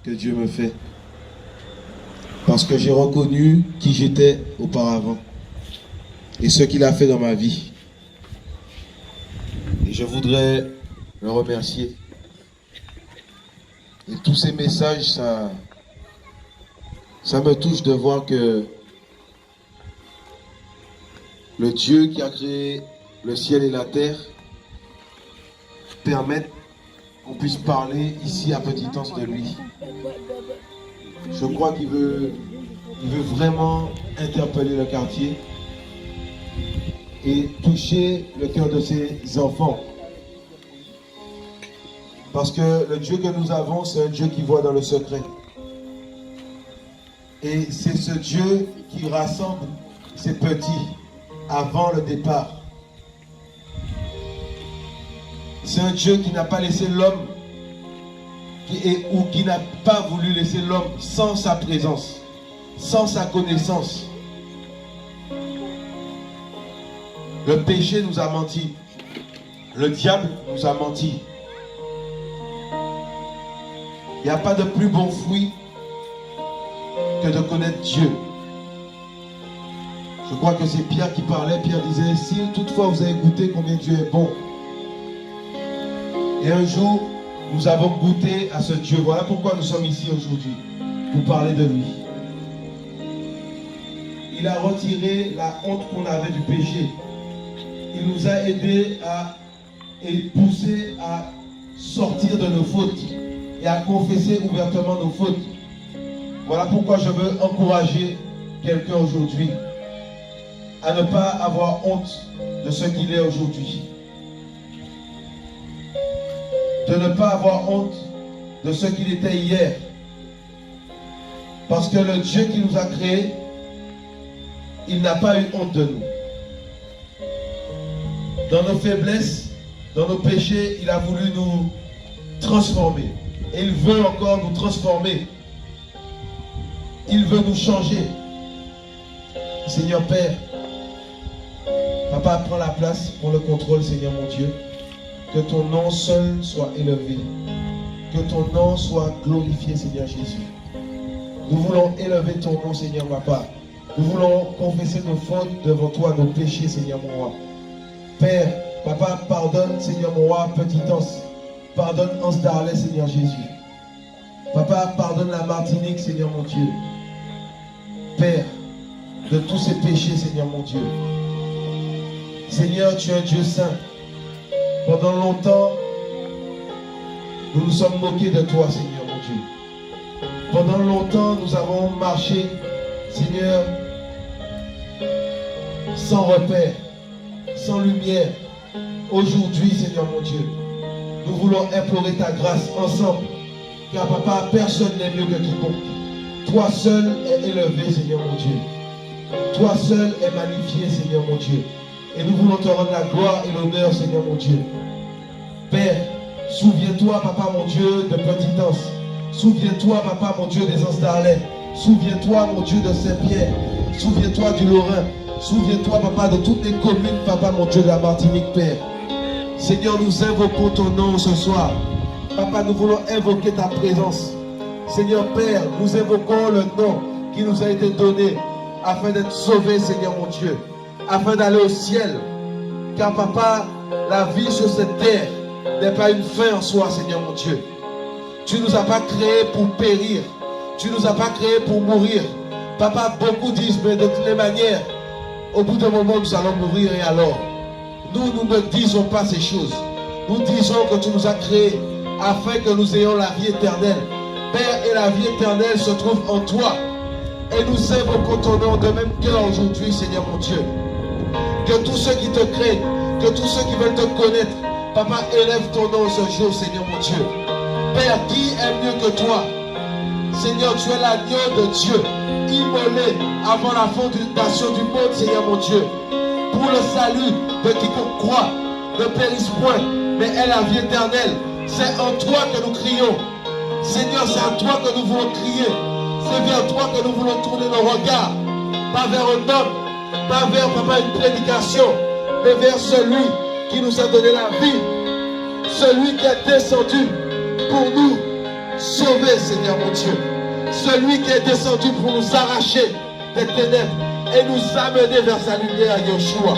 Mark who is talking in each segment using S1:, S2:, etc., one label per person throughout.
S1: que Dieu me fait. Parce que j'ai reconnu qui j'étais auparavant et ce qu'il a fait dans ma vie. Et je voudrais le remercier. Et tous ces messages, ça me touche de voir que le Dieu qui a créé le ciel et la terre permet qu'on puisse parler ici à Petite Anse de lui. Je crois qu'il veut vraiment interpeller le quartier et toucher le cœur de ses enfants. Parce que le Dieu que nous avons, c'est un Dieu qui voit dans le secret. Et c'est ce Dieu qui rassemble ses petits avant le départ. C'est un Dieu qui n'a pas laissé l'homme ou qui n'a pas voulu laisser l'homme sans sa présence, sans sa connaissance. Le péché nous a menti. Le diable nous a menti. Il n'y a pas de plus bon fruit que de connaître Dieu. Je crois que c'est Pierre qui parlait. Pierre disait, si toutefois vous avez goûté combien Dieu est bon. Et un jour, nous avons goûté à ce Dieu. Voilà pourquoi nous sommes ici aujourd'hui, pour parler de lui. Il a retiré la honte qu'on avait du péché. Il nous a aidés et poussés à sortir de nos fautes et à confesser ouvertement nos fautes. Voilà pourquoi je veux encourager quelqu'un aujourd'hui à ne pas avoir honte de ce qu'il est aujourd'hui. De ne pas avoir honte de ce qu'il était hier. Parce que le Dieu qui nous a créés, il n'a pas eu honte de nous. Dans nos faiblesses, dans nos péchés, il a voulu nous transformer. Et il veut encore nous transformer. Il veut nous changer. Seigneur Père, Papa, prends la place pour le contrôle, Seigneur mon Dieu. Que ton nom seul soit élevé. Que ton nom soit glorifié, Seigneur Jésus. Nous voulons élever ton nom, Seigneur Papa. Nous voulons confesser nos fautes devant toi, nos péchés, Seigneur mon roi. Père, Papa, pardonne, Seigneur mon roi, Petite Anse. Pardonne Anse d'Arlet, Seigneur Jésus. Papa, pardonne la Martinique, Seigneur mon Dieu. Père, de tous ces péchés, Seigneur mon Dieu. Seigneur, tu es un Dieu saint. Pendant longtemps, nous nous sommes moqués de toi, Seigneur mon Dieu. Pendant longtemps, nous avons marché, Seigneur, sans repère, sans lumière. Aujourd'hui, Seigneur mon Dieu, nous voulons implorer ta grâce ensemble. Car Papa, personne n'est mieux que quiconque. Toi seul est élevé, Seigneur mon Dieu. Toi seul est magnifié, Seigneur mon Dieu. Et nous voulons te rendre la gloire et l'honneur, Seigneur mon Dieu. Père, souviens-toi, Papa mon Dieu, de Petite Anse. Souviens-toi, Papa mon Dieu, des Anses d'Arlet. Souviens-toi, mon Dieu, de Saint-Pierre. Souviens-toi du Lorrain. Souviens-toi, Papa, de toutes les communes, Papa mon Dieu, de la Martinique, Père. Seigneur, nous invoquons ton nom ce soir. Papa, nous voulons invoquer ta présence. Seigneur Père, nous invoquons le nom qui nous a été donné afin d'être sauvés, Seigneur mon Dieu, afin d'aller au ciel. Car Papa, la vie sur cette terre n'est pas une fin en soi, Seigneur mon Dieu. Tu ne nous as pas créés pour périr. Tu ne nous as pas créés pour mourir. Papa, beaucoup disent, mais de toutes les manières, au bout d'un moment, nous allons mourir et alors? Nous ne disons pas ces choses. Nous disons que tu nous as créés afin que nous ayons la vie éternelle. Père, et la vie éternelle se trouve en toi. Et nous invoquons ton nom de même cœur aujourd'hui, Seigneur mon Dieu. Que tous ceux qui te craignent, que tous ceux qui veulent te connaître, Papa, élève ton nom ce jour, Seigneur mon Dieu. Père, qui est mieux que toi? Seigneur, tu es l'agneau de Dieu, immolé avant la fondation du monde, Seigneur mon Dieu. Pour le salut de quiconque croit, ne périsse point, mais est la vie éternelle. C'est en toi que nous crions. Seigneur, c'est à toi que nous voulons crier. C'est vers toi que nous voulons tourner nos regards. Pas vers un homme, pas vers, Papa, une prédication, mais vers celui qui nous a donné la vie. Celui qui est descendu pour nous. sauver, Seigneur mon Dieu. Celui qui est descendu pour nous arracher des ténèbres et nous amener vers sa lumière, Yeshua.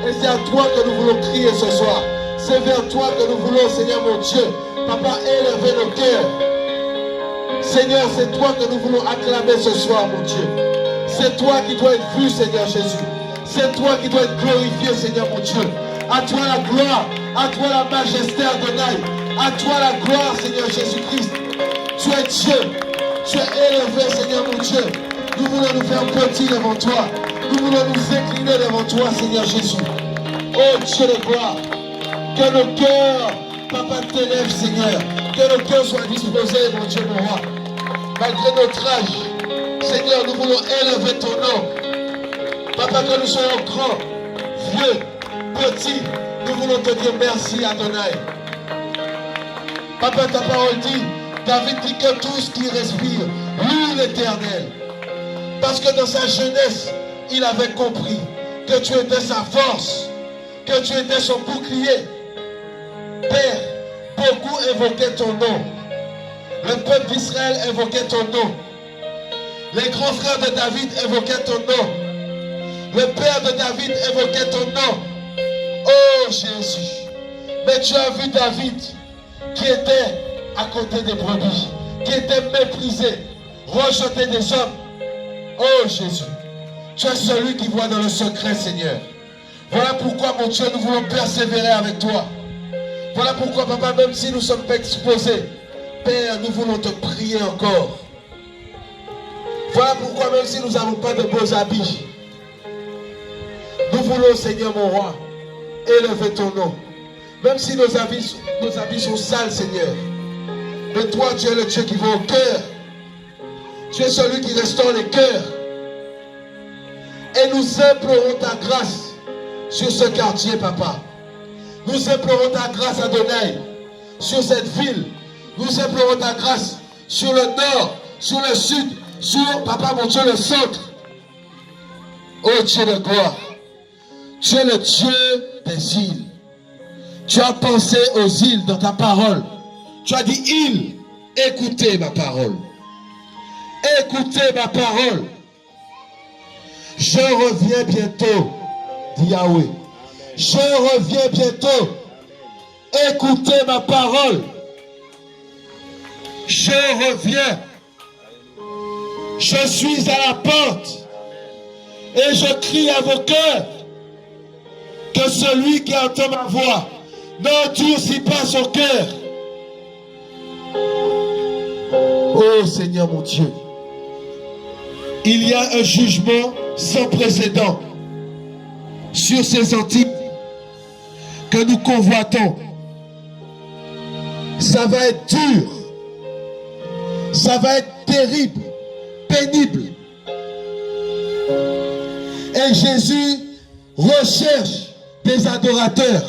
S1: Et c'est à toi que nous voulons crier ce soir. C'est vers toi que nous voulons, Seigneur mon Dieu, Papa, élever nos cœurs. Seigneur, c'est toi que nous voulons acclamer ce soir, mon Dieu. C'est toi qui dois être vu, Seigneur Jésus. C'est toi qui dois être glorifié, Seigneur mon Dieu. À toi la gloire, à toi la majesté, Adonai. À toi la gloire, Seigneur Jésus-Christ. Tu es Dieu, tu es élevé, Seigneur mon Dieu. Nous voulons nous faire petits devant toi. Nous voulons nous incliner devant toi, Seigneur Jésus. Oh Dieu de gloire, que nos cœurs, Papa, t'élève, Seigneur. Que nos cœurs soient disposés, mon Dieu, mon roi. Malgré notre âge, Seigneur, nous voulons élever ton nom. Papa, que nous soyons grands, vieux, petits, nous voulons te dire merci, Adonai. Papa, ta parole dit, David dit que tous qui respirent louent l'Éternel. Parce que dans sa jeunesse, il avait compris que tu étais sa force, que tu étais son bouclier. Père, beaucoup évoquaient ton nom. Le peuple d'Israël évoquait ton nom. Les grands frères de David évoquaient ton nom. Le père de David évoquait ton nom. Oh Jésus. Mais tu as vu David qui était à côté des brebis, qui était méprisé, rejeté des hommes. Oh Jésus. Tu es celui qui voit dans le secret, Seigneur. Voilà pourquoi, mon Dieu, nous voulons persévérer avec toi. Voilà pourquoi, Papa, même si nous ne sommes pas exposés, Père, nous voulons te prier encore. Voilà pourquoi, même si nous n'avons pas de beaux habits, nous voulons, Seigneur mon roi, élever ton nom. Même si nos habits sont sales, Seigneur. Mais toi, tu es le Dieu qui va au cœur. Tu es celui qui restaure les cœurs. Et nous implorons ta grâce sur ce quartier, Papa. Nous implorons ta grâce, Adonai, sur cette ville. Nous implorons ta grâce sur le nord, sur le sud, sur, Papa, mon Dieu, le centre. Oh Dieu de gloire, tu es le Dieu des îles. Tu as pensé aux îles dans ta parole. Tu as dit îles, écoutez ma parole. Écoutez ma parole. Je reviens bientôt, dit Yahweh. Je reviens bientôt. Écoutez ma parole. Je reviens. Je suis à la porte. Et je crie à vos cœurs que celui qui entend ma voix n'endurcit pas son cœur. Oh Seigneur mon Dieu, il y a un jugement sans précédent sur ces Antilles que nous convoitons. Ça va être dur, ça va être terrible, pénible. Et Jésus recherche des adorateurs,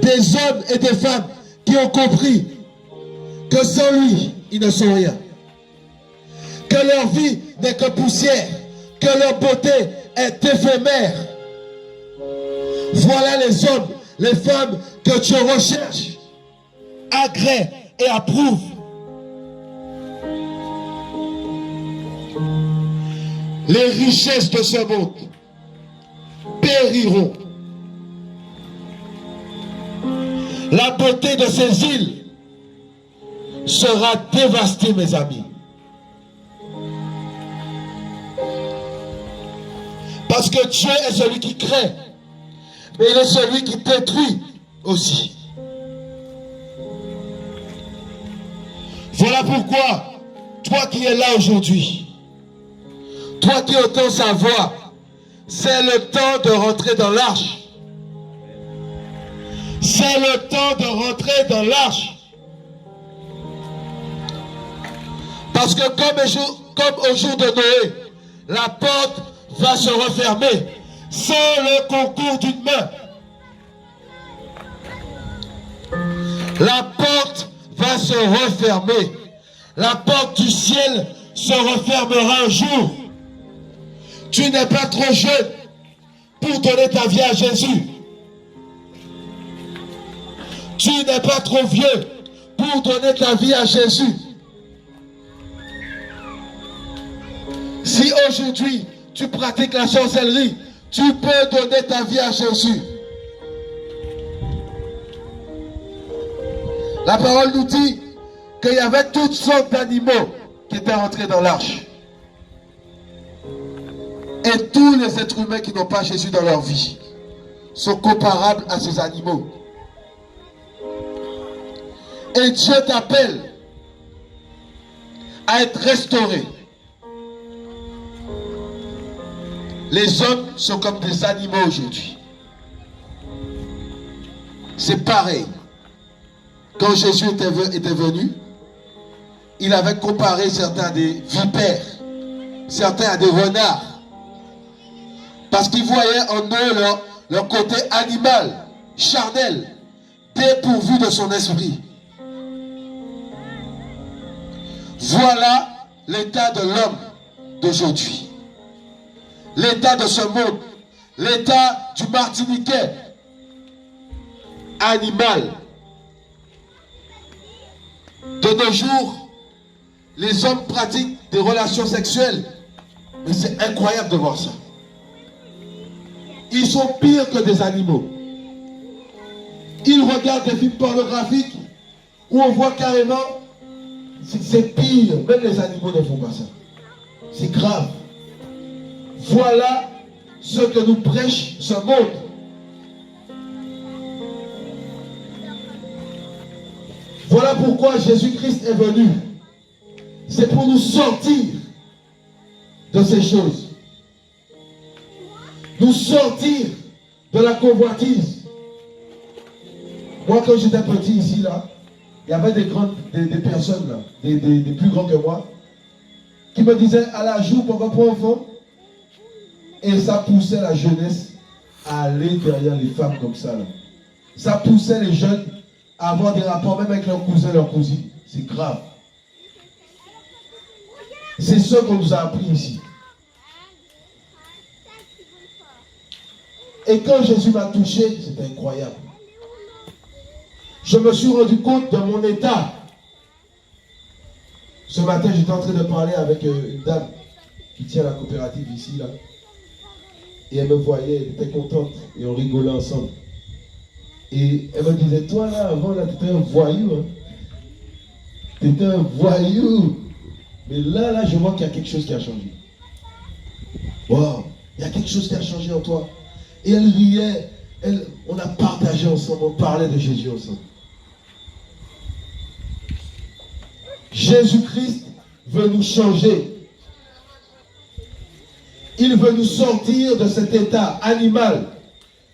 S1: des hommes et des femmes qui ont compris que sans lui, ils ne sont rien. Que leur vie n'est que poussière, que leur beauté est éphémère. Voilà les hommes, les femmes que tu recherches, agrée et approuve. Les richesses de ce monde périront. La beauté de ces îles sera dévastée, mes amis. Parce que Dieu est celui qui crée, mais il est celui qui détruit aussi. Voilà pourquoi, toi qui es là aujourd'hui, toi qui entends sa voix, c'est le temps de rentrer dans l'arche. C'est le temps de rentrer dans l'arche. Parce que comme au jour de Noé, la porte va se refermer sans le concours d'une main. La porte va se refermer. La porte du ciel se refermera un jour. Tu n'es pas trop jeune pour donner ta vie à Jésus. Tu n'es pas trop vieux pour donner ta vie à Jésus. Si aujourd'hui tu pratiques la sorcellerie, tu peux donner ta vie à Jésus. La parole nous dit qu'il y avait toutes sortes d'animaux qui étaient rentrés dans l'arche. Et tous les êtres humains qui n'ont pas Jésus dans leur vie sont comparables à ces animaux. Et Dieu t'appelle à être restauré. Les hommes sont comme des animaux aujourd'hui. C'est pareil. Quand Jésus était venu, il avait comparé certains à des vipères, certains à des renards. Parce qu'il voyait en eux leur côté animal, charnel, dépourvu de son esprit. Voilà l'état de l'homme d'aujourd'hui. L'état de ce monde. L'état du Martiniquais. Animal. De nos jours, les hommes pratiquent des relations sexuelles. Mais c'est incroyable de voir ça. Ils sont pires que des animaux. Ils regardent des films pornographiques où on voit carrément, c'est pire. Même les animaux ne font pas ça. C'est grave. Voilà ce que nous prêche ce monde. Voilà pourquoi Jésus-Christ est venu. C'est pour nous sortir de ces choses. Nous sortir de la convoitise. Moi, quand j'étais petit ici, là, il y avait des personnes, là, des plus grands que moi, qui me disaient à la joue pour un enfant. Et ça poussait la jeunesse à aller derrière les femmes comme ça, là. Ça poussait les jeunes à avoir des rapports même avec leurs cousins, leurs cousines. C'est grave. C'est ce qu'on nous a appris ici. Et quand Jésus m'a touché, c'était incroyable. Je me suis rendu compte de mon état. Ce matin, j'étais en train de parler avec une dame qui tient la coopérative ici, là. Et elle me voyait, elle était contente. Et on rigolait ensemble. Et elle me disait, toi là, avant, là, tu étais un voyou. Hein. Tu étais un voyou. Mais là, je vois qu'il y a quelque chose qui a changé. Wow, il y a quelque chose qui a changé en toi. Et elle riait. On a partagé ensemble, on parlait de Jésus ensemble. Jésus-Christ veut nous changer. Il veut nous sortir de cet état animal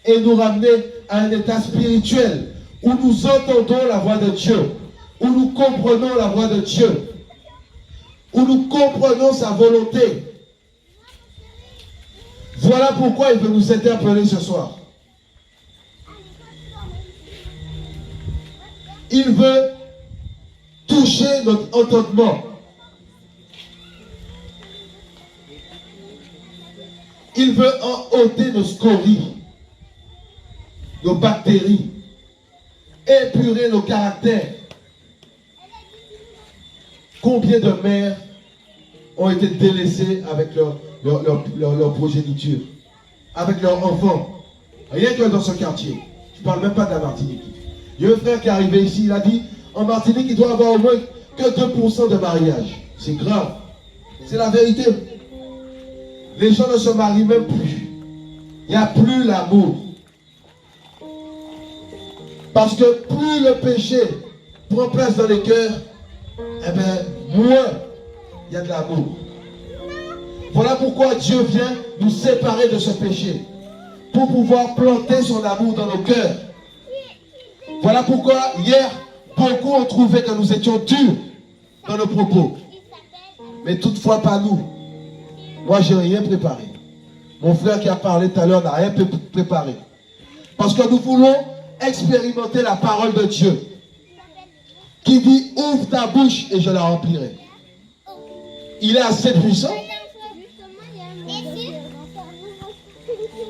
S1: et nous ramener à un état spirituel où nous entendons la voix de Dieu, où nous comprenons la voix de Dieu, où nous comprenons sa volonté. Voilà pourquoi il veut nous interpeller ce soir. Il veut toucher notre entendement. Il veut ôter nos scories, nos bactéries, épurer nos caractères. Combien de mères ont été délaissées avec leur progéniture, avec leurs enfants, rien que dans ce quartier. Je ne parle même pas de la Martinique. Il y a un frère qui est arrivé ici, il a dit, en Martinique, il doit avoir au moins que 2% de mariage. C'est grave. C'est la vérité. Les gens ne se marient même plus. Il n'y a plus l'amour. Parce que plus le péché prend place dans les cœurs, eh bien, moins il y a de l'amour. Voilà pourquoi Dieu vient nous séparer de ce péché. Pour pouvoir planter son amour dans nos cœurs. Voilà pourquoi hier, beaucoup ont trouvé que nous étions durs dans nos propos. Mais toutefois pas nous. Moi, je n'ai rien préparé. Mon frère qui a parlé tout à l'heure n'a rien préparé. Parce que nous voulons expérimenter la parole de Dieu. Qui dit, ouvre ta bouche et je la remplirai. Il est assez puissant.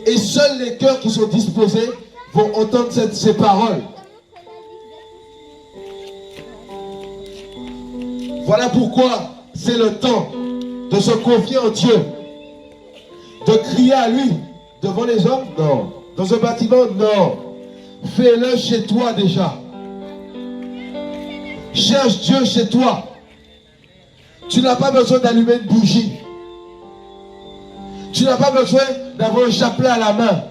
S1: Et seuls les cœurs qui sont disposés vont entendre ces paroles. Voilà pourquoi c'est le temps de se confier en Dieu. De crier à lui devant les hommes? Non. Dans un bâtiment? Non. Fais-le chez toi déjà. Cherche Dieu chez toi. Tu n'as pas besoin d'allumer une bougie. Tu n'as pas besoin d'avoir un chapelet à la main.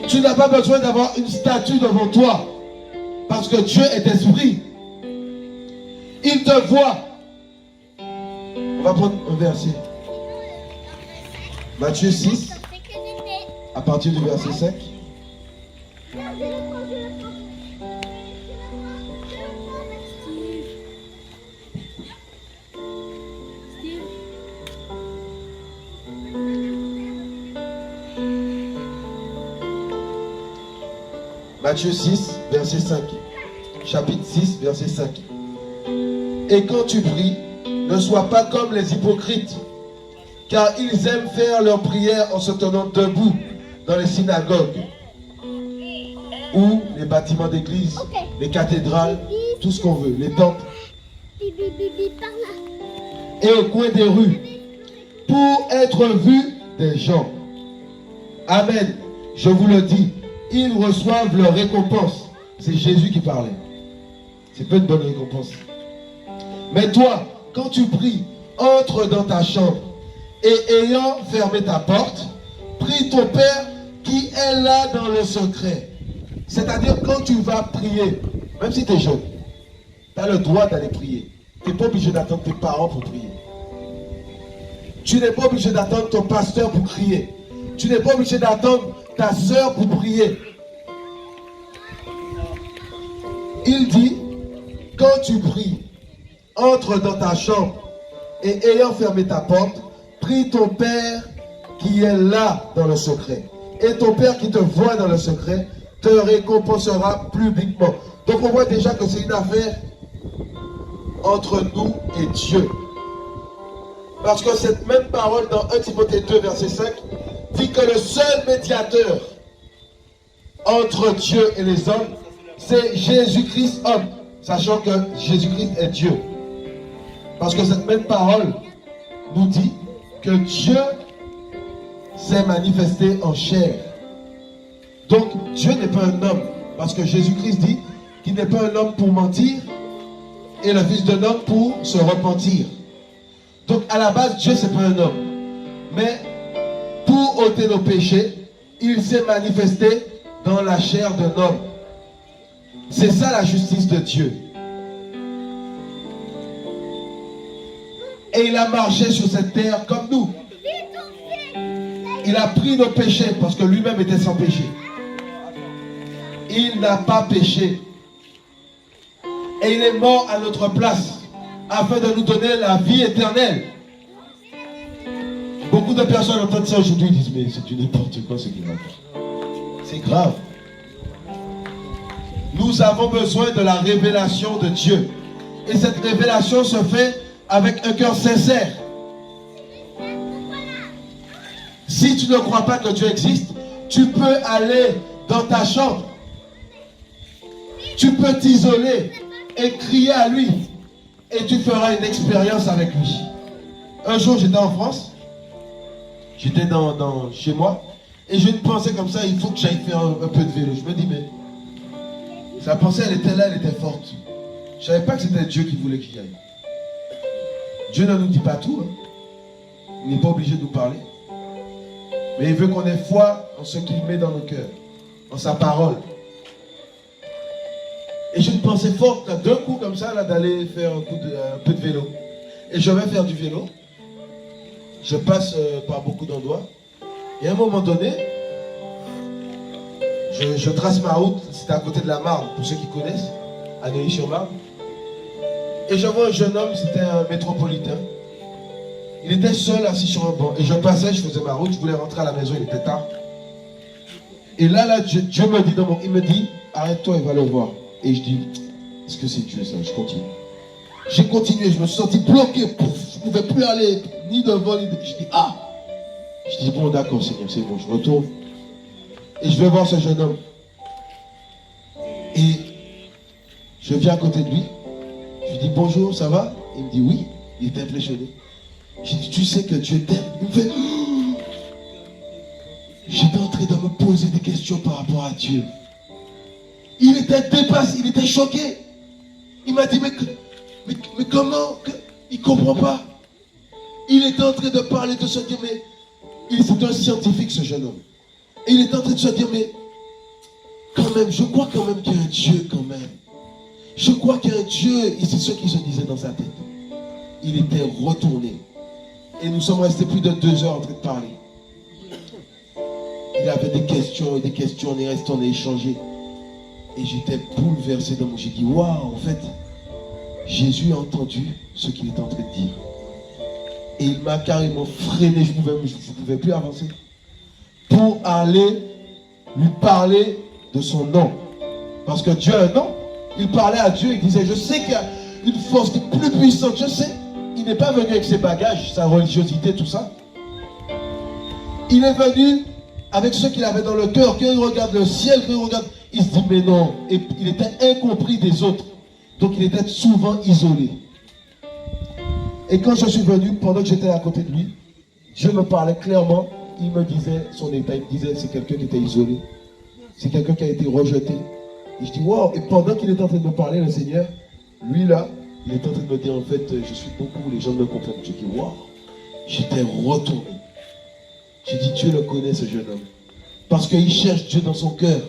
S1: Tu n'as pas besoin d'avoir une statue devant toi. Parce que Dieu est esprit. Il te voit. On va prendre un verset. Matthieu 6, à partir du verset 5. Matthieu 6, verset 5. Chapitre 6, verset 5. Et quand tu pries, ne sois pas comme les hypocrites, car ils aiment faire leur prière en se tenant debout dans les synagogues ou les bâtiments d'église, les cathédrales, tout ce qu'on veut, les temples, et au coin des rues, pour être vus des gens. Amen. Je vous le dis, ils reçoivent leur récompense. C'est Jésus qui parlait. C'est pas une bonne récompense. Mais toi, quand tu pries, entre dans ta chambre et ayant fermé ta porte, prie ton Père qui est là dans le secret. C'est-à-dire quand tu vas prier, même si tu es jeune, tu as le droit d'aller prier. Tu n'es pas obligé d'attendre tes parents pour prier. Tu n'es pas obligé d'attendre ton pasteur pour crier. Tu n'es pas obligé d'attendre ta soeur pour prier. Il dit, quand tu pries, entre dans ta chambre et ayant fermé ta porte, prie ton Père qui est là dans le secret. Et ton Père qui te voit dans le secret te récompensera publiquement. Donc on voit déjà que c'est une affaire entre nous et Dieu. Parce que cette même parole dans 1 Timothée 2 verset 5 dit que le seul médiateur entre Dieu et les hommes, c'est Jésus-Christ homme, sachant que Jésus-Christ est Dieu. Parce que cette même parole nous dit que Dieu s'est manifesté en chair. Donc Dieu n'est pas un homme, parce que Jésus-Christ dit qu'il n'est pas un homme pour mentir et le fils d'un homme pour se repentir. Donc à la base, Dieu c'est pas un homme. Mais pour ôter nos péchés, il s'est manifesté dans la chair d'un homme. C'est ça la justice de Dieu. Et il a marché sur cette terre comme nous. Il a pris nos péchés parce que lui-même était sans péché. Il n'a pas péché. Et il est mort à notre place afin de nous donner la vie éternelle. Beaucoup de personnes entendent ça aujourd'hui et disent mais c'est du n'importe quoi ce qu'il va faire. C'est grave. Nous avons besoin de la révélation de Dieu. Et cette révélation se fait avec un cœur sincère. Si tu ne crois pas que Dieu existe, tu peux aller dans ta chambre. Tu peux t'isoler et crier à lui. Et tu feras une expérience avec lui. Un jour, j'étais en France. J'étais chez moi. Et j'ai une pensée comme ça, il faut que j'aille faire un peu de vélo. Je me dis, mais sa pensée, elle était là, elle était forte. Je ne savais pas que c'était Dieu qui voulait qu'il y aille. Dieu ne nous dit pas tout. Hein. Il n'est pas obligé de nous parler. Mais il veut qu'on ait foi en ce qu'il met dans nos cœurs, en sa parole. Et j'ai une pensée forte, d'un coup comme ça, d'aller faire un peu de vélo. Et je vais faire du vélo. Je passe par beaucoup d'endroits. Et à un moment donné, je trace ma route. C'était à côté de la Marne, pour ceux qui connaissent, à Neuilly-sur-Marne. Et je vois un jeune homme, c'était un métropolitain. Il était seul assis sur un banc. Et je passais, je faisais ma route, je voulais rentrer à la maison, il était tard. Et là, Dieu me dit il me dit, arrête-toi et va le voir. Et je dis, est-ce que c'est Dieu ça? Je continue. J'ai continué, je me suis senti bloqué. Pouf, je ne pouvais plus aller ni devant, ni devant. Je dis, ah! Je dis, bon d'accord Seigneur, c'est bon, je retourne. Et je vais voir ce jeune homme. Et je viens à côté de lui. Je lui Je dis bonjour, ça va? Il me dit oui. Il était impressionné. J'ai dit, tu sais que Dieu t'aime? Il me fait, oh! J'étais en train de me poser des questions par rapport à Dieu. Il était dépassé, il était choqué. Il m'a dit, mais comment? Il ne comprend pas. Il était en train de parler, de se dire, mais c'est un scientifique, ce jeune homme. Et il était en train de se dire, mais quand même, je crois quand même qu'il y a un Dieu quand même. Je crois qu'il y a un Dieu. Et c'est ce qu'il se disait dans sa tête. Il était retourné. Et nous sommes restés plus de 2 heures en train de parler. Il avait des questions, on est resté, on a échangé. Et j'étais bouleversé dans mon... J'ai dit, waouh, en fait, Jésus a entendu ce qu'il était en train de dire. Et il m'a carrément freiné, je ne pouvais plus avancer. Pour aller lui parler de son nom. Parce que Dieu a un nom. Il parlait à Dieu, il disait, je sais qu'il y a une force qui est plus puissante, je sais. Il n'est pas venu avec ses bagages, sa religiosité, tout ça. Il est venu avec ce qu'il avait dans le cœur. Quand il regarde le ciel, quand il regarde, il se dit, mais non. Et il était incompris des autres. Donc il était souvent isolé. Et quand je suis venu, pendant que j'étais à côté de lui, Dieu me parlait clairement. Il me disait son état. Il me disait, c'est quelqu'un qui était isolé. C'est quelqu'un qui a été rejeté. Et je dis, wow. Et pendant qu'il était en train de me parler, le Seigneur, lui là, il était en train de me dire, en fait, je suis beaucoup, les gens me comprennent. J'ai dit, wow. J'étais retourné. J'ai dit, Dieu le connaît, ce jeune homme. Parce qu'il cherche Dieu dans son cœur.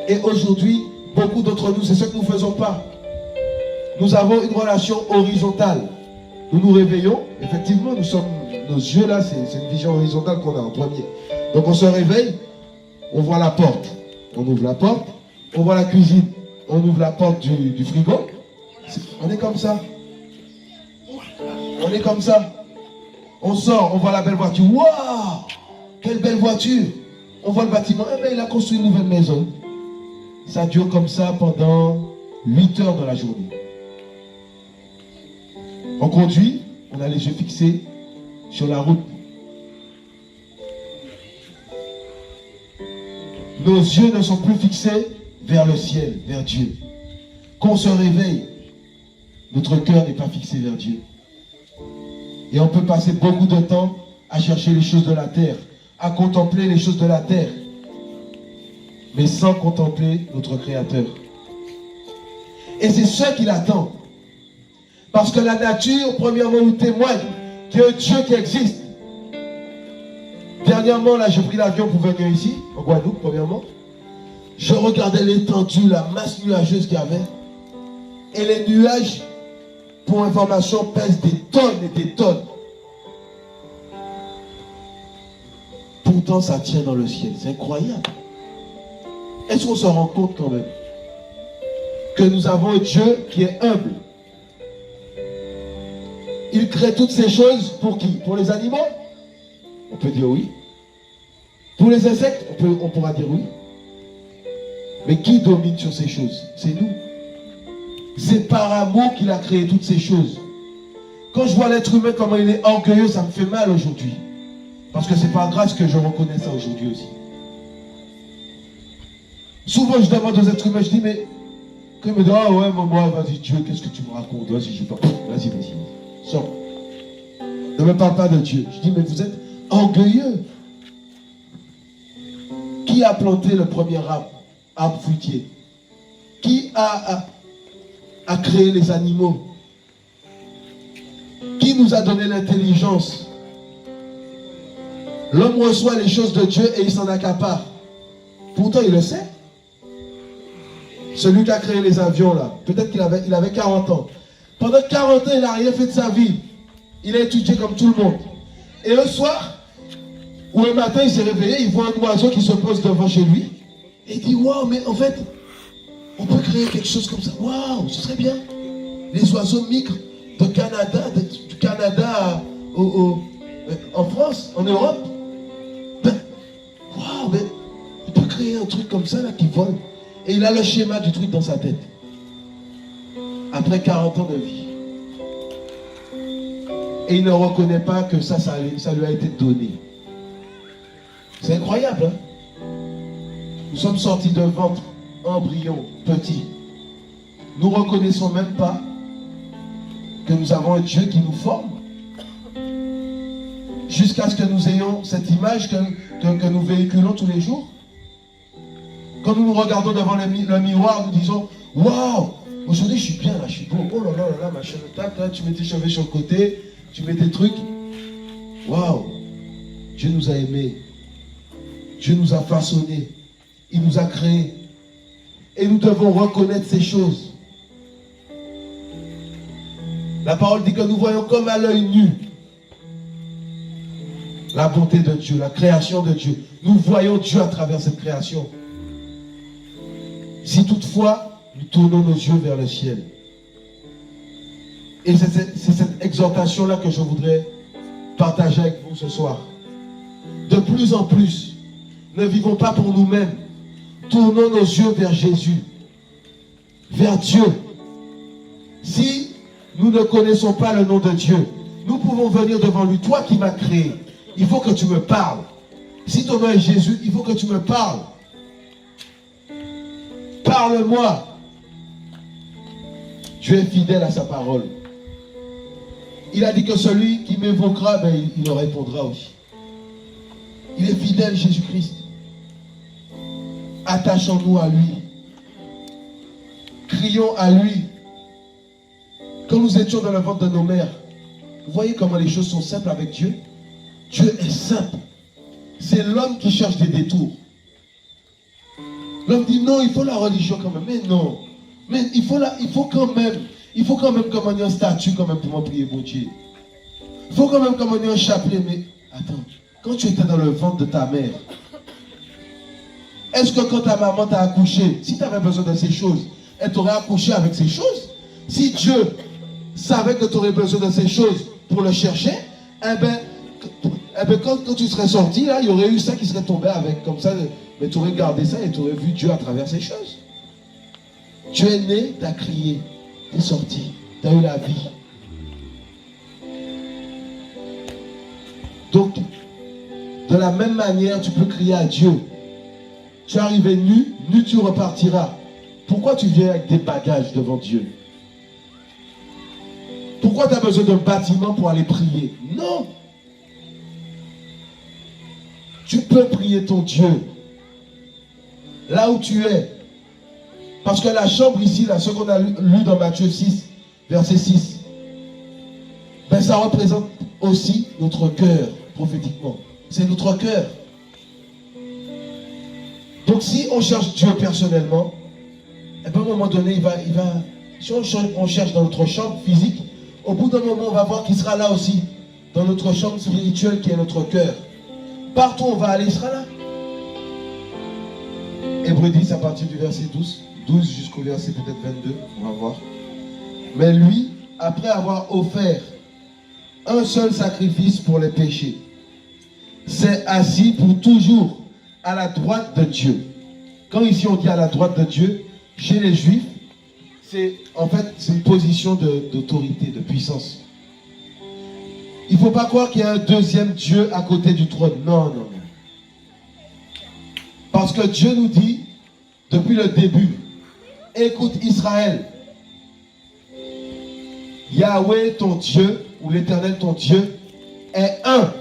S1: Et aujourd'hui, beaucoup d'entre nous, c'est ce que nous ne faisons pas. Nous avons une relation horizontale. Nous nous réveillons. Effectivement, nos yeux là, c'est une vision horizontale qu'on a en premier. Donc on se réveille, on voit la porte. On ouvre la porte. On voit la cuisine. On ouvre la porte du frigo. On est comme ça. On est comme ça. On sort, on voit la belle voiture. Waouh! Quelle belle voiture! On voit le bâtiment. Eh bien, il a construit une nouvelle maison. Ça dure comme ça pendant 8 heures dans la journée. On conduit, on a les yeux fixés sur la route. Nos yeux ne sont plus fixés vers le ciel, vers Dieu. Quand on se réveille, notre cœur n'est pas fixé vers Dieu. Et on peut passer beaucoup de temps à chercher les choses de la terre, à contempler les choses de la terre, mais sans contempler notre Créateur. Et c'est ce qu'il attend. Parce que la nature, premièrement, nous témoigne qu'il y a un Dieu qui existe. Dernièrement, là, j'ai pris l'avion pour venir ici, en Guadeloupe, premièrement. Je regardais l'étendue, la masse nuageuse qu'il y avait. Et les nuages, pour information, pèsent des tonnes et des tonnes. Pourtant, ça tient dans le ciel. C'est incroyable. Est-ce qu'on se rend compte quand même que nous avons un Dieu qui est humble? Il crée toutes ces choses pour qui? Pour les animaux? On peut dire oui. Pour les insectes? On pourra dire oui. Mais qui domine sur ces choses? C'est nous. C'est par amour qu'il a créé toutes ces choses. Quand je vois l'être humain, comment il est orgueilleux, ça me fait mal aujourd'hui. Parce que c'est par grâce que je reconnais ça aujourd'hui aussi. Souvent, je demande aux êtres humains, je dis, mais... Quand ils me disent, ah ouais, moi, vas-y, Dieu, qu'est-ce que tu me racontes? Vas-y, je parle. Vas-y. Sors. Ne me parle pas de Dieu. Je dis, mais vous êtes orgueilleux. Qui a planté le premier arbre fruitier? Qui a créé les animaux? Qui nous a donné l'intelligence? L'homme reçoit les choses de Dieu et il s'en accapare. Pourtant, il le sait. Celui qui a créé les avions, là, peut-être qu'il avait 40 ans. Pendant 40 ans, il n'a rien fait de sa vie. Il a étudié comme tout le monde. Et un soir, ou un matin, il s'est réveillé, il voit un oiseau qui se pose devant chez lui. Et il dit, waouh, mais en fait, on peut créer quelque chose comme ça. Waouh, ce serait bien. Les oiseaux migrent du Canada en France, en Europe. Ben, waouh, mais on peut créer un truc comme ça là qui vole. Et il a le schéma du truc dans sa tête. Après 40 ans de vie. Et il ne reconnaît pas que ça lui a été donné. C'est incroyable, hein? Nous sommes sortis d'un ventre, embryon, petit. nous ne reconnaissons même pas que nous avons un Dieu qui nous forme. Jusqu'à ce que nous ayons cette image que nous véhiculons tous les jours. Quand nous nous regardons devant le miroir, nous disons, waouh, aujourd'hui je suis bien là, je suis beau. Oh là là là, machin, tac, là, tu mets tes cheveux sur le côté, tu mets tes trucs. Waouh, Dieu nous a aimés. Dieu nous a façonnés. Il nous a créés. Et nous devons reconnaître ces choses. La parole dit que nous voyons comme à l'œil nu la bonté de Dieu, la création de Dieu. Nous voyons Dieu à travers cette création. Si toutefois, nous tournons nos yeux vers le ciel. Et c'est cette exhortation-là que je voudrais partager avec vous ce soir. De plus en plus, ne vivons pas pour nous-mêmes. Tournons nos yeux vers Jésus, vers Dieu. Si nous ne connaissons pas le nom de Dieu, nous pouvons venir devant lui. Toi qui m'as créé, il faut que tu me parles. Si ton nom est Jésus, il faut que tu me parles. Parle-moi. Dieu est fidèle à sa parole. Il a dit que celui qui m'évoquera, ben, il me répondra aussi. Il est fidèle, Jésus-Christ. Attachons-nous à lui. Crions à lui. Quand nous étions dans le ventre de nos mères, vous voyez comment les choses sont simples avec Dieu? Dieu est simple. C'est l'homme qui cherche des détours. L'homme dit non, il faut la religion quand même. Mais non. Mais il faut quand même commander un statut quand même pour me prier pour Dieu. Il faut quand même commander un chapelet. Mais attends, quand tu étais dans le ventre de ta mère, est-ce que quand ta maman t'a accouché, si tu avais besoin de ces choses, elle t'aurait accouché avec ces choses? Si Dieu savait que tu aurais besoin de ces choses pour le chercher, quand tu serais sorti, là, il y aurait eu ça qui serait tombé avec, comme ça, mais tu aurais gardé ça et tu aurais vu Dieu à travers ces choses. Tu es né, tu as crié, tu es sorti, tu as eu la vie. Donc, de la même manière, tu peux crier à Dieu. Tu es arrivé nu, nu tu repartiras. Pourquoi tu viens avec des bagages devant Dieu? Pourquoi tu as besoin d'un bâtiment pour aller prier? Non. Tu peux prier ton Dieu là où tu es. Parce que la chambre ici, là, ce qu'on a lu dans Matthieu 6, verset 6, ben ça représente aussi notre cœur, prophétiquement. C'est notre cœur. Donc si on cherche Dieu personnellement, à un moment donné, si on cherche dans notre chambre physique, au bout d'un moment, on va voir qu'il sera là aussi, dans notre chambre spirituelle qui est notre cœur. Partout où on va aller, il sera là. Hébreux 10 à partir du verset 12 jusqu'au verset peut-être 22, on va voir. Mais lui, après avoir offert un seul sacrifice pour les péchés, s'est assis pour toujours à la droite de Dieu. Quand ici on dit à la droite de Dieu, chez les Juifs, c'est une position d'autorité, de puissance. Il ne faut pas croire qu'il y a un deuxième Dieu à côté du trône. Non, non, non. Parce que Dieu nous dit, depuis le début, écoute Israël, Yahweh ton Dieu, ou l'Éternel ton Dieu, est un.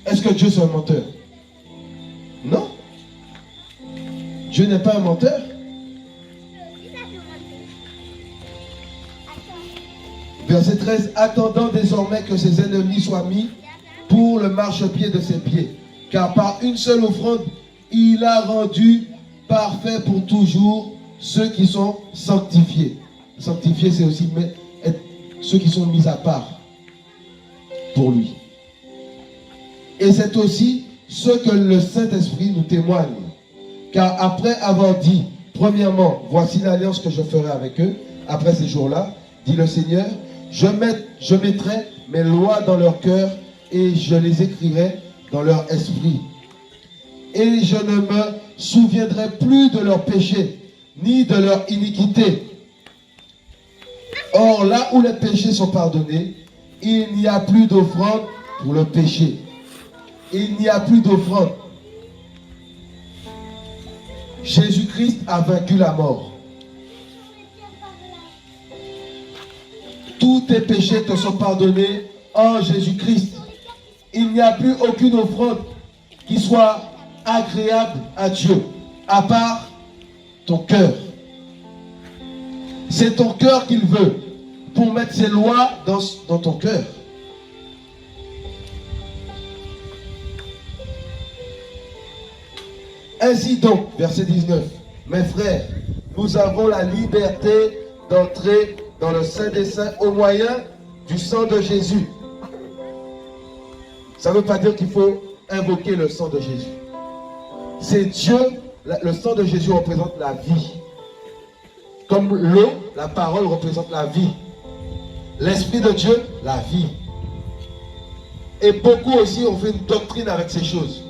S1: Est-ce que Dieu c'est un menteur? Non. Dieu n'est pas un menteur. Verset 13, attendant désormais que ses ennemis soient mis pour le marchepied de ses pieds. Car par une seule offrande, il a rendu parfait pour toujours ceux qui sont sanctifiés. Sanctifiés, c'est aussi ceux qui sont mis à part pour lui. Et c'est aussi ce que le Saint-Esprit nous témoigne. Car après avoir dit, premièrement, voici l'alliance que je ferai avec eux, après ces jours-là, dit le Seigneur, je mettrai mes lois dans leur cœur et je les écrirai dans leur esprit. Et je ne me souviendrai plus de leurs péchés, ni de leur iniquité. Or, là où les péchés sont pardonnés, il n'y a plus d'offrande pour le péché. Il n'y a plus d'offrande. Jésus-Christ a vaincu la mort. tous tes péchés te sont pardonnés en Jésus-Christ. Il n'y a plus aucune offrande qui soit agréable à Dieu, à part ton cœur. C'est ton cœur qu'il veut pour mettre ses lois dans ton cœur. Ainsi donc, verset 19, mes frères, nous avons la liberté d'entrer dans le Saint des Saints au moyen du sang de Jésus. Ça ne veut pas dire qu'il faut invoquer le sang de Jésus. C'est Dieu, le sang de Jésus représente la vie. Comme l'eau, la parole représente la vie. L'Esprit de Dieu, la vie. Et beaucoup aussi ont fait une doctrine avec ces choses.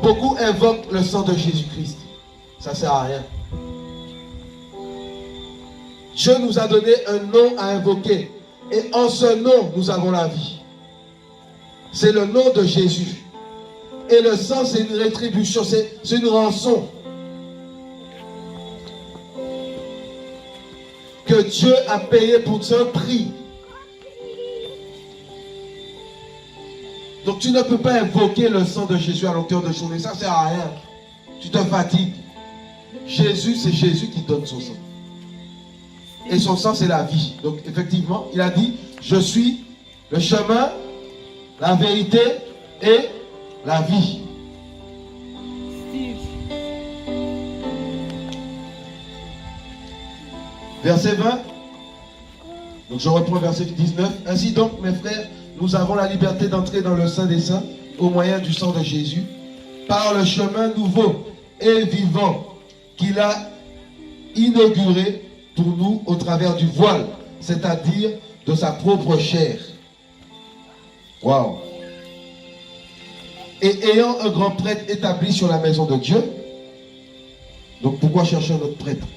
S1: Beaucoup invoquent le sang de Jésus-Christ. Ça ne sert à rien. Dieu nous a donné un nom à invoquer. Et en ce nom, nous avons la vie. C'est le nom de Jésus. Et le sang, c'est une rétribution, c'est une rançon. Que Dieu a payé pour un prix. Donc tu ne peux pas invoquer le sang de Jésus à longueur de journée. Ça ne sert à rien. Tu te fatigues. Jésus, c'est Jésus qui donne son sang. Et son sang, c'est la vie. Donc effectivement, il a dit, je suis le chemin, la vérité et la vie. Verset 20. Donc je reprends verset 19. Ainsi donc, mes frères, nous avons la liberté d'entrer dans le Saint des Saints au moyen du sang de Jésus, par le chemin nouveau et vivant qu'il a inauguré pour nous au travers du voile, c'est-à-dire de sa propre chair. Waouh! Et ayant un grand prêtre établi sur la maison de Dieu, donc pourquoi chercher un autre prêtre?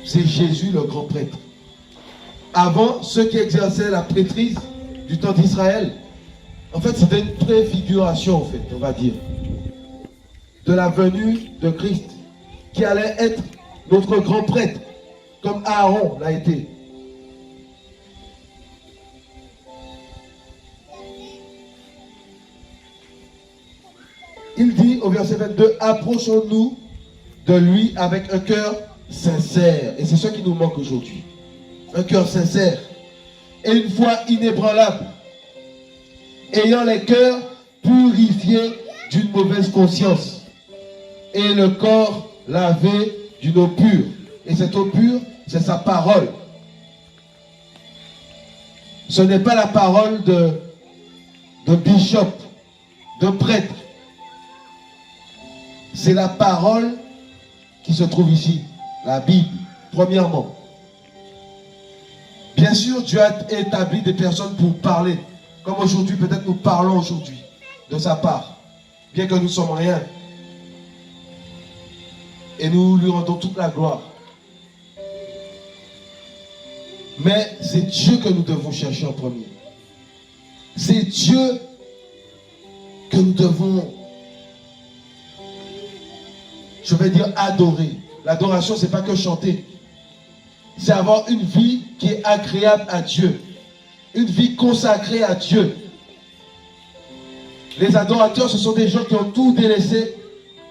S1: C'est Jésus le grand prêtre. Avant, ceux qui exerçaient la prêtrise du temps d'Israël, en fait c'était une préfiguration, en fait, on va dire, de la venue de Christ, qui allait être notre grand prêtre, comme Aaron l'a été. Il dit au verset 22, approchons-nous de lui avec un cœur sincère. Et c'est ce qui nous manque aujourd'hui. Un cœur sincère. Et une foi inébranlable. Ayant les cœurs purifiés d'une mauvaise conscience. Et le corps lavé d'une eau pure. Et cette eau pure, c'est sa parole. Ce n'est pas la parole de bishop, de prêtre. C'est la parole qui se trouve ici, la Bible, premièrement. Bien sûr, Dieu a établi des personnes pour parler. Comme aujourd'hui, peut-être nous parlons aujourd'hui de sa part. Bien que nous ne sommes rien. Et nous lui rendons toute la gloire. Mais c'est Dieu que nous devons chercher en premier. C'est Dieu que nous devons, je vais dire, adorer. L'adoration, ce n'est pas que chanter. C'est avoir une vie qui est agréable à Dieu. Une vie consacrée à Dieu. Les adorateurs, ce sont des gens qui ont tout délaissé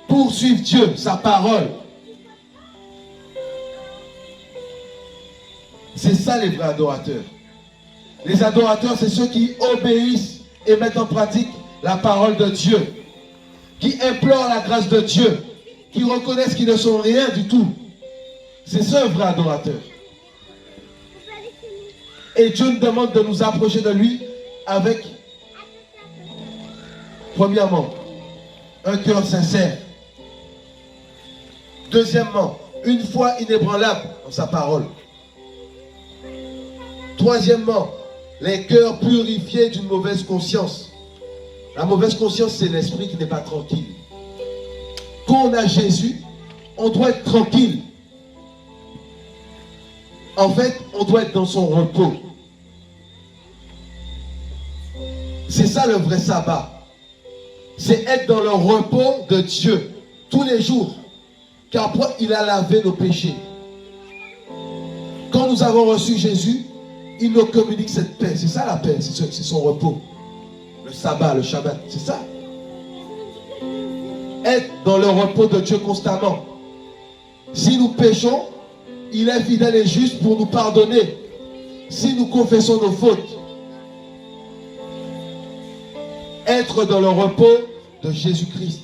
S1: pour suivre Dieu, sa parole. C'est ça les vrais adorateurs. Les adorateurs, c'est ceux qui obéissent et mettent en pratique la parole de Dieu. Qui implorent la grâce de Dieu. Qui reconnaissent qu'ils ne sont rien du tout. C'est ça un vrai adorateur. Et Dieu nous demande de nous approcher de lui avec, premièrement, un cœur sincère. Deuxièmement, une foi inébranlable en sa parole. Troisièmement, les cœurs purifiés d'une mauvaise conscience. La mauvaise conscience, c'est l'esprit qui n'est pas tranquille. Quand on a Jésus, on doit être tranquille. En fait, on doit être dans son repos. C'est ça le vrai sabbat. C'est être dans le repos de Dieu tous les jours. Car après, il a lavé nos péchés. Quand nous avons reçu Jésus, Il nous communique cette paix. C'est ça la paix, c'est son repos. Le sabbat, le Shabbat, c'est ça. Être dans le repos de Dieu constamment. Si nous péchons, il est fidèle et juste pour nous pardonner. Si nous confessons nos fautes. Être dans le repos de Jésus-Christ.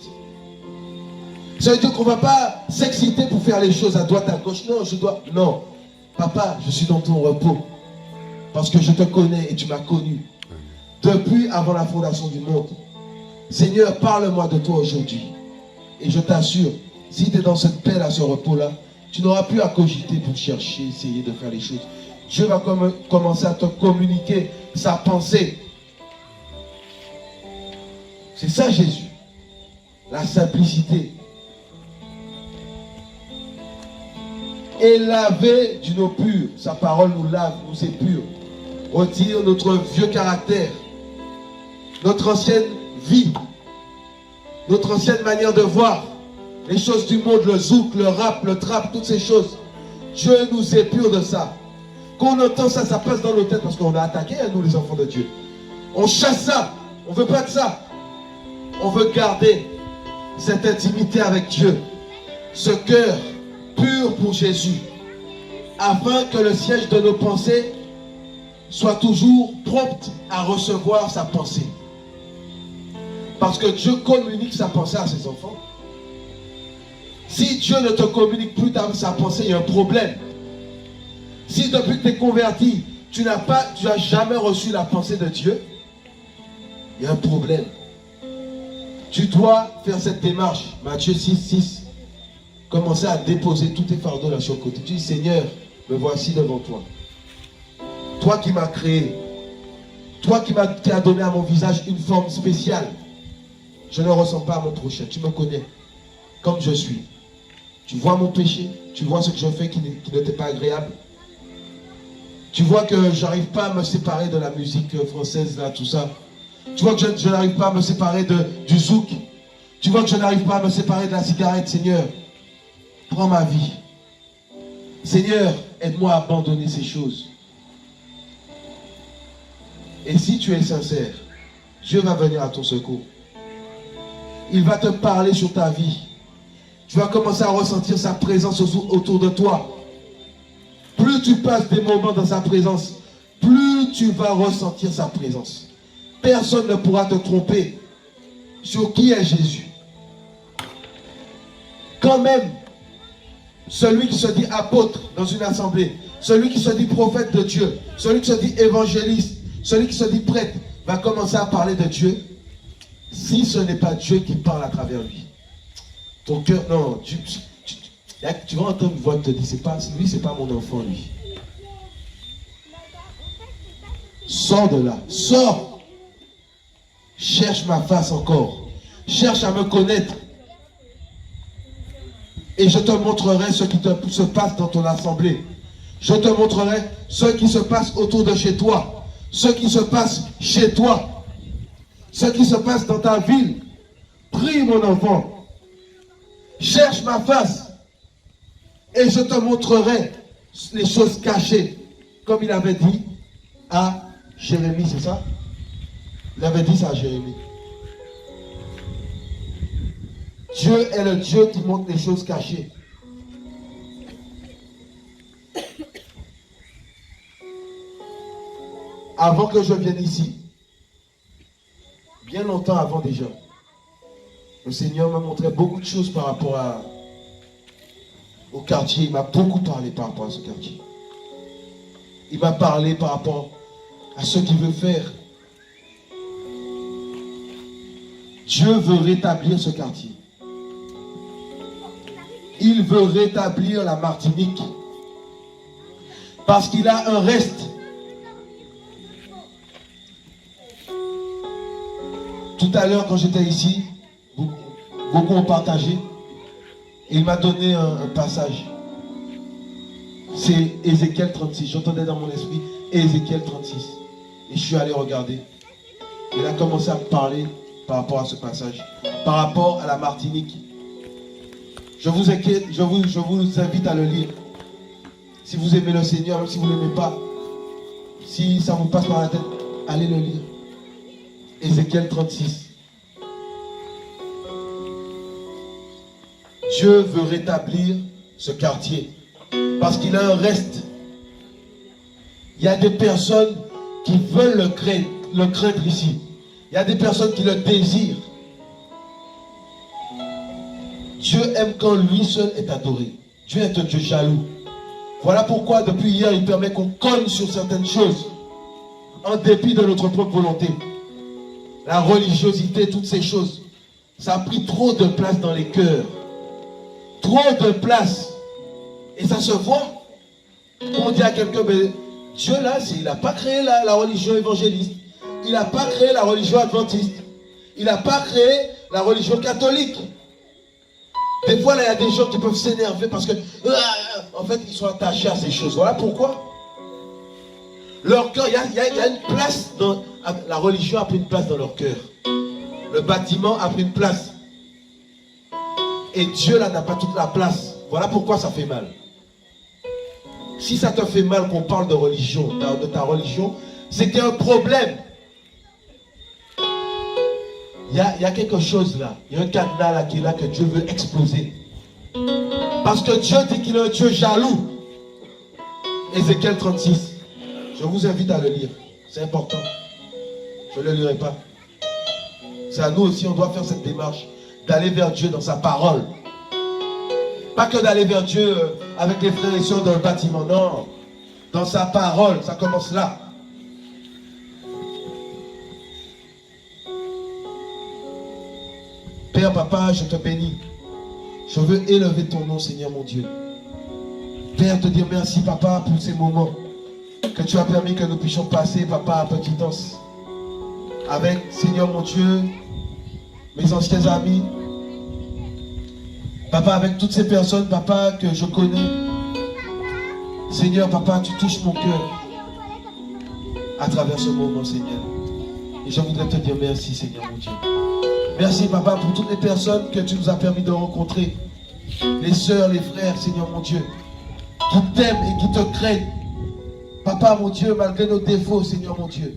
S1: Ça veut dire qu'on ne va pas s'exciter pour faire les choses à droite, à gauche. Non, je dois... Non. Papa, je suis dans ton repos. Parce que je te connais et tu m'as connu. Depuis avant la fondation du monde. Seigneur, parle-moi de toi aujourd'hui. Et je t'assure, si tu es dans cette paix-là, ce repos-là, tu n'auras plus à cogiter pour chercher, essayer de faire les choses. Dieu va commencer à te communiquer sa pensée. C'est ça Jésus. La simplicité. Et laver d'une eau pure. Sa parole nous lave, nous épure. Retire notre vieux caractère. Notre ancienne vie. Notre ancienne manière de voir. Les choses du monde, le zouk, le rap, le trap, toutes ces choses. Dieu nous épure de ça. Quand on entend ça, ça passe dans nos têtes parce qu'on a attaqué à nous les enfants de Dieu. On chasse ça. On ne veut pas de ça. On veut garder cette intimité avec Dieu. Ce cœur pur pour Jésus. Afin que le siège de nos pensées soit toujours prompt à recevoir sa pensée. Parce que Dieu communique sa pensée à ses enfants. Si Dieu ne te communique plus sa pensée, il y a un problème. Si depuis que tu es converti, tu n'as jamais reçu la pensée de Dieu, il y a un problème. Tu dois faire cette démarche. Matthieu 6, 6. Commencer à déposer tous tes fardeaux là sur le côté. Tu dis, Seigneur, me voici devant toi. Toi qui m'as créé. Toi qui as donné à mon visage une forme spéciale. Je ne ressemble pas à mon prochain. Tu me connais comme je suis. Tu vois mon péché. Tu vois ce que je fais qui ne t'est pas agréable. Tu vois que je n'arrive pas à me séparer de la musique française, là, tout ça. Tu vois que je n'arrive pas à me séparer du zouk. Tu vois que je n'arrive pas à me séparer de la cigarette, Seigneur. Prends ma vie. Seigneur, aide-moi à abandonner ces choses. Et si tu es sincère, Dieu va venir à ton secours. Il va te parler sur ta vie. Tu vas commencer à ressentir sa présence autour de toi. Plus tu passes des moments dans sa présence, plus tu vas ressentir sa présence. Personne ne pourra te tromper sur qui est Jésus. Quand même, celui qui se dit apôtre dans une assemblée, celui qui se dit prophète de Dieu, celui qui se dit évangéliste, celui qui se dit prêtre, va commencer à parler de Dieu, si ce n'est pas Dieu qui parle à travers lui. Ton cœur, non, tu vas entendre une voix qui te dit, lui, c'est pas mon enfant, lui. Sors de là, sors. Cherche ma face encore. Cherche à me connaître. Et je te montrerai ce qui se passe dans ton assemblée. Je te montrerai ce qui se passe autour de chez toi. Ce qui se passe chez toi. Ce qui se passe dans ta ville. Prie, mon enfant. Cherche ma face. Et je te montrerai les choses cachées. Comme il avait dit à Jérémie, c'est ça? Il avait dit ça à Jérémie. Dieu est le Dieu qui montre les choses cachées. Avant que je vienne ici, bien longtemps avant déjà, le Seigneur m'a montré beaucoup de choses par rapport au quartier. Il m'a beaucoup parlé par rapport à ce quartier. Il m'a parlé par rapport à ce qu'il veut faire. Dieu veut rétablir ce quartier. Il veut rétablir la Martinique. Parce qu'il a un reste. Tout à l'heure, quand j'étais ici, beaucoup ont partagé. Et il m'a donné un passage. C'est Ézéchiel 36. J'entendais dans mon esprit Ézéchiel 36. Et je suis allé regarder. Il a commencé à me parler par rapport à ce passage. Par rapport à la Martinique. Je vous invite à le lire. Si vous aimez le Seigneur, même si vous ne l'aimez pas, Si ça vous passe par la tête, allez le lire. Ézéchiel 36. Dieu veut rétablir ce quartier parce qu'il a un reste. Il y a des personnes qui veulent le craindre ici. Il y a des personnes qui le désirent. Dieu aime quand lui seul est adoré. Dieu est un Dieu jaloux. Voilà pourquoi depuis hier, il permet qu'on cogne sur certaines choses en dépit de notre propre volonté. La religiosité, toutes ces choses, ça a pris trop de place dans les cœurs. Trop de place. Et ça se voit. On dit à quelqu'un, mais Dieu là, il n'a pas créé la religion évangéliste. Il n'a pas créé la religion adventiste. Il n'a pas créé la religion catholique. Des fois, là, il y a des gens qui peuvent s'énerver parce que, en fait, ils sont attachés à ces choses. Voilà pourquoi. Leur cœur, il y a une place dans... La religion a pris une place dans leur cœur. Le bâtiment a pris une place. Et Dieu, là, n'a pas toute la place. Voilà pourquoi ça fait mal. Si ça te fait mal qu'on parle de religion, de ta religion, c'est qu'il y a un problème. Il y a quelque chose là. Il y a un cadenas là qui est là que Dieu veut exploser. Parce que Dieu dit qu'il est un Dieu jaloux. Ézéchiel 36. Je vous invite à le lire. C'est important. Je ne le lirai pas. C'est à nous aussi, on doit faire cette démarche. D'aller vers Dieu dans sa parole. Pas que d'aller vers Dieu avec les frères et sœurs dans le bâtiment. Non. Dans sa parole. Ça commence là. Père, papa, je te bénis. Je veux élever ton nom, Seigneur mon Dieu. Père, te dire merci, papa, pour ces moments que tu as permis que nous puissions passer, papa, à petite danse. Avec, Seigneur mon Dieu, mes anciens amis. Papa, avec toutes ces personnes, papa, que je connais. Seigneur, papa, tu touches mon cœur à travers ce moment, Seigneur. Et je voudrais te dire merci, Seigneur mon Dieu. Merci, papa, pour toutes les personnes que tu nous as permis de rencontrer. Les sœurs, les frères, Seigneur mon Dieu, qui t'aiment et qui te craignent. Papa, mon Dieu, malgré nos défauts, Seigneur mon Dieu,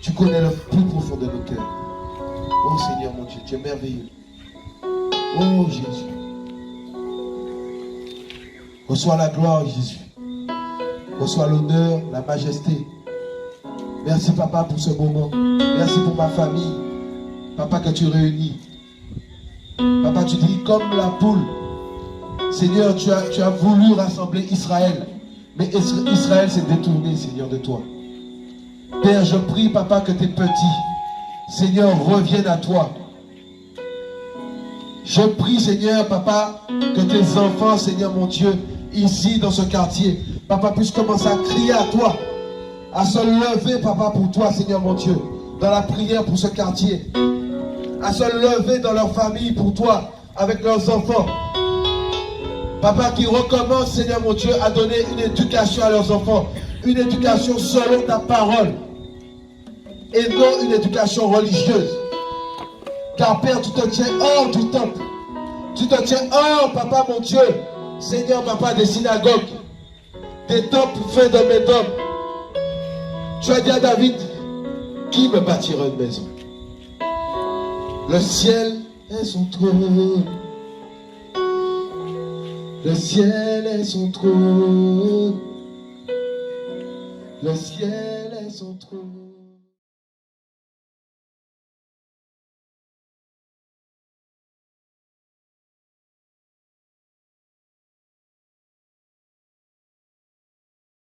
S1: tu connais le plus profond de nos cœurs. Oh Seigneur mon Dieu, tu es merveilleux. Oh Jésus. Reçois la gloire, Jésus. Reçois l'honneur, la majesté. Merci, papa, pour ce moment. Merci pour ma famille. Papa, que tu réunis. Papa, tu dis comme la poule. Seigneur, tu as voulu rassembler Israël. Mais Israël s'est détourné, Seigneur, de toi. Père, je prie, papa, que tes petits, Seigneur, reviennent à toi. Je prie, Seigneur, papa, que tes enfants, Seigneur mon Dieu, ici, dans ce quartier, papa, puissent commencer à crier à toi, à se lever, papa, pour toi, Seigneur mon Dieu, dans la prière pour ce quartier, à se lever dans leur famille pour toi, avec leurs enfants. Papa, qui recommence, Seigneur mon Dieu, à donner une éducation à leurs enfants, une éducation selon ta parole, et non une éducation religieuse. Car Père, tu te tiens hors du temple. Tu te tiens hors, papa mon Dieu, Seigneur, papa, des synagogues, des temples faits de mes hommes. Tu as dit à David, qui me bâtira une maison? Le ciel est son trône. Le ciel est son trône. Le ciel est son trône.